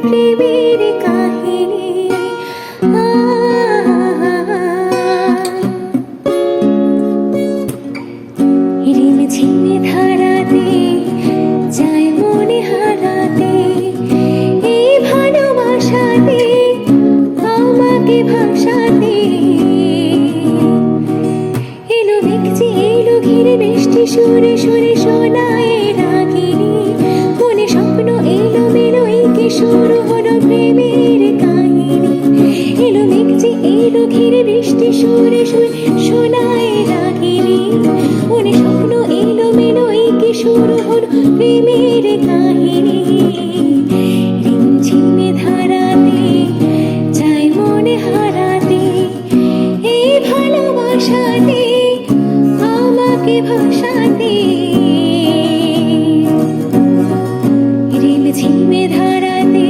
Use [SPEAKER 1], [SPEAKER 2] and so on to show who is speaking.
[SPEAKER 1] প্রেমের কাহিনী রিমঝিমে ধারাতে যায় মনে হারাতে এই ভালোবাসাতে আমাকে ভাসাতে এলো দেখছি এলো ঘিরে বৃষ্টি সুরে সুরে শোনায় রাগিনী মনে স্বপ্ন এলো মেলো এই কি শুরু হলো প্রেমের কাহিনী এলো দেখছি এলো ঘিরে বৃষ্টি সুরে সুরে শোনায় রাগিনী মনে স্বপ্ন এলো মেলো এই কি শুরু হলো প্রেমের কাহিনী রিমঝিমে ধারাতে যায় মনে হারাতে এই ভালোবাসাতে আমাকে ভাসাতে রিমঝিমে ধারাতে